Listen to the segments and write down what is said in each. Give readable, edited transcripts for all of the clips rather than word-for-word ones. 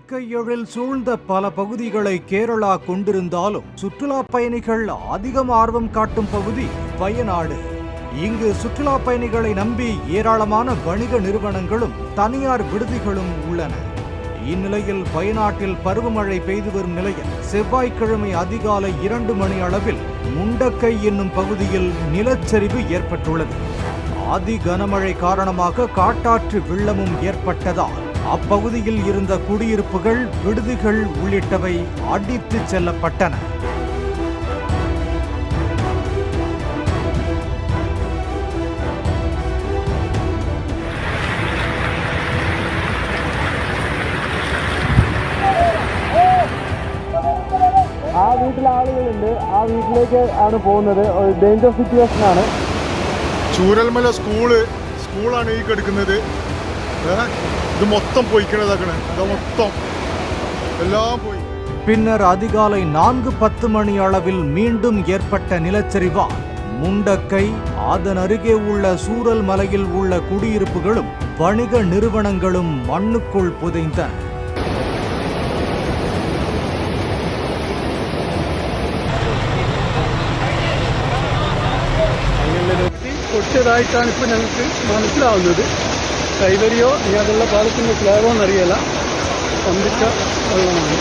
இயற்கை எழில் சூழ்ந்த பல பகுதிகளை கேரளா கொண்டிருந்தாலும் சுற்றுலா பயணிகள் அதிகம் ஆர்வம் காட்டும் பகுதி வயநாடு. இங்கு சுற்றுலா பயணிகளை நம்பி ஏராளமான வணிக நிறுவனங்களும் தனியார் விடுதிகளும் உள்ளன. இந்நிலையில் வயநாட்டில் பருவமழை பெய்து வரும் நிலையில் செவ்வாய்க்கிழமை அதிகாலை 2 மணி அளவில் முண்டக்கை என்னும் பகுதியில் நிலச்சரிவு ஏற்பட்டுள்ளது. அதி கனமழை காரணமாக காட்டாற்று வெள்ளமும் ஏற்பட்டதால் அப்பகுதியில் இருந்த குடியிருப்புகள், விடுதிகள் உள்ளிட்டவை அடித்து செல்லப்பட்டன. ആ വീട്ടിൽ ആളുകളുണ്ട്. ആ വീട്ടിലേക്ക് ആണ് പോകുന്നത്. ഒരു ഡേഞ്ചർ സിറ്റുവേഷൻ ആണ്. ചൂരൽമല സ്കൂളാണ് ഈ കിടക്കുന്നത്. ഇത് മൊത്തം പോയിക്കണതാക്കണേ, ഇത് മൊത്തം എല്ലാം പോയി. பின்னர் அதிகாலை 4:10 மணி அளவில் மீண்டும் ஏற்பட்ட நிலச்சரிவால் முண்டக்கை, அதன் அருகே உள்ள சூரல் மலையில் உள்ள குடியிருப்புகளும் வணிக நிறுவனங்களும் மண்ணுக்குள் புதைந்தன. പൊട്ടിയതായിട്ടാണ് ഇപ്പോൾ ഞങ്ങൾക്ക് മനസ്സിലാവുന്നത്. കൈവരിയോ ഇനി അതുള്ള പാലത്തിൻ്റെ സ്ലാബോ എന്നറിയില്ല. പമ്പിച്ച വെള്ളമാണ്.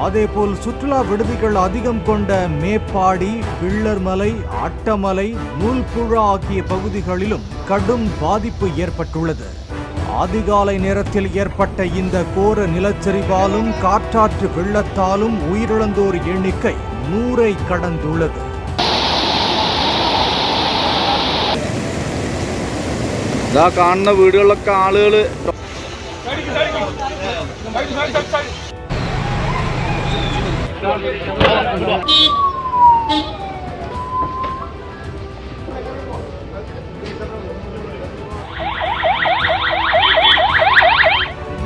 அதேபோல் சுற்றுலா விடுதிகள் அதிகம் கொண்ட மேப்பாடி, பிள்ளர்மலை, அட்டமலை, நூல்புழா ஆகிய பகுதிகளிலும் கடும் பாதிப்பு ஏற்பட்டுள்ளது. அதிகாலை நேரத்தில் ஏற்பட்ட இந்த கோர நிலச்சரிவாலும் காற்றாற்று வெள்ளத்தாலும் உயிரிழந்தோர் எண்ணிக்கை 100ஐ கடந்துள்ளது. കാണുന്ന വീടുകളിലൊക്കെ ആളുകൾ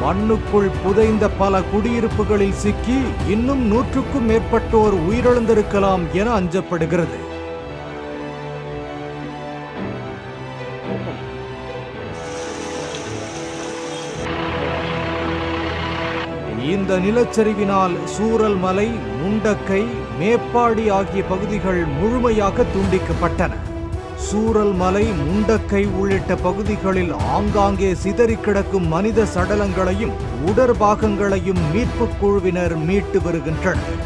மண்ணுக்குள் புதைந்த பல குடியிருப்புகளில் சிக்கி இன்னும் 100க்கும் மேற்பட்டோர் உயிரிழந்திருக்கலாம் என அஞ்சப்படுகிறது. இந்த நிலச்சரிவினால் சூரல் மலை, முண்டக்கை, மேப்பாடி ஆகிய பகுதிகள் முழுமையாக துண்டிக்கப்பட்டன. சூரல் மலை, முண்டக்கை உள்ளிட்ட பகுதிகளில் ஆங்காங்கே சிதறி கிடக்கும் மனித சடலங்களையும் உடற்பாகங்களையும் மீட்புக் குழுவினர் மீட்டு வருகின்றனர்.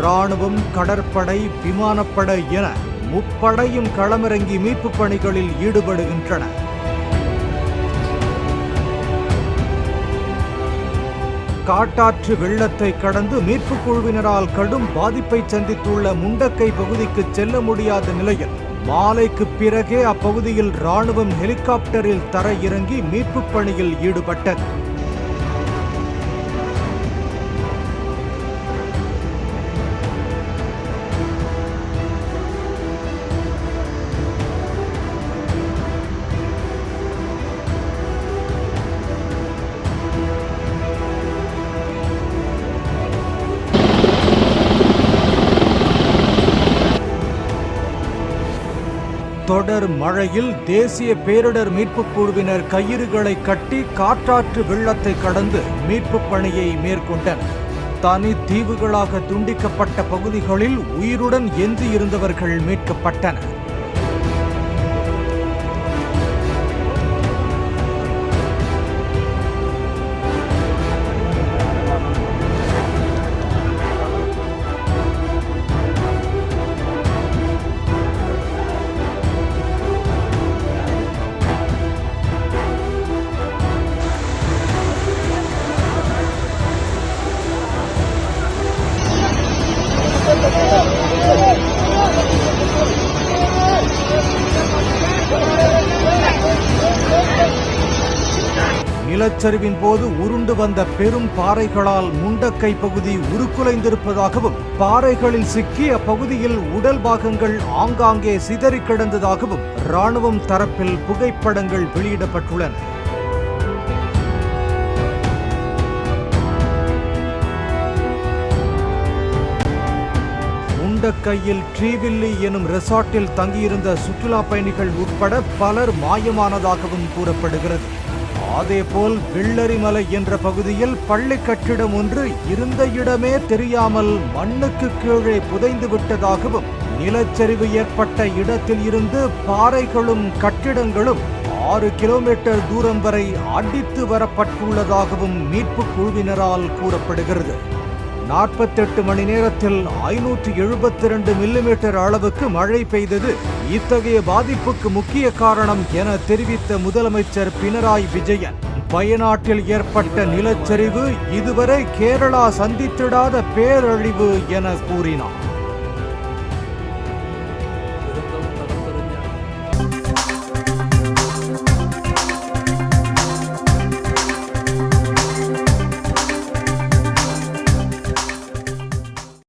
ராணுவம், கடற்படை, விமானப்படை என முப்படையும் களமிறங்கி மீட்புப் பணிகளில் ஈடுபடுகின்றன. காட்டாற்று வெள்ளத்தை கடந்து மீட்புக் குழுவினரால் கடும் பாதிப்பை சந்தித்துள்ள முண்டக்கை பகுதிக்கு செல்ல முடியாத நிலையில் மாலைக்கு பிறகே அப்பகுதியில் ராணுவம் ஹெலிகாப்டரில் தரையிறங்கி மீட்புப் பணியில் ஈடுபட்டது. தொடர் மழையில் தேசிய பேரிடர் மீட்புக் குழுவினர் கயிறுகளை கட்டி காற்றாற்று வெள்ளத்தை கடந்து மீட்புப் பணியை மேற்கொண்டனர். தனி தீவுகளாக துண்டிக்கப்பட்ட பகுதிகளில் உயிருடன் எஞ்சியிருந்தவர்கள் மீட்கப்பட்டனர். நிலச்சரிவின் போது உருண்டு வந்த பெரும் பாறைகளால் முண்டக்கை பகுதி உருக்குலைந்திருப்பதாகவும், பாறைகளில் சிக்கி அப்பகுதியில் உடல் பாகங்கள் ஆங்காங்கே சிதறி கிடந்ததாகவும் ராணுவம் தரப்பில் புகைப்படங்கள் வெளியிடப்பட்டுள்ளன. முண்டக்கையில் ட்ரீவில்லி எனும் ரெசார்ட்டில் தங்கியிருந்த சுற்றுலா பயணிகள் உட்பட பலர் மாயமானதாகவும் கூறப்படுகிறது. அதேபோல் வெள்ளரிமலை என்ற பகுதியில் பள்ளி கட்டிடம் ஒன்று இருந்த இடமே தெரியாமல் மண்ணுக்கு கீழே புதைந்து விட்டதாகவும், நிலச்சரிவு ஏற்பட்ட இடத்தில் இருந்து பாறைகளும் கட்டிடங்களும் 6 கிலோமீட்டர் தூரம் வரை அடித்து வரப்பட்டுள்ளதாகவும் மீட்பு குழுவினரால் கூறப்படுகிறது. 48 மணி நேரத்தில் 572 மில்லிமீட்டர் அளவுக்கு மழை பெய்தது இத்தகைய பாதிப்புக்கு முக்கிய காரணம் என தெரிவித்த முதலமைச்சர் பினராயி விஜயன், வயநாட்டில் ஏற்பட்ட நிலச்சரிவு இதுவரை கேரளா சந்தித்திடாத பேரழிவு என கூறினார்.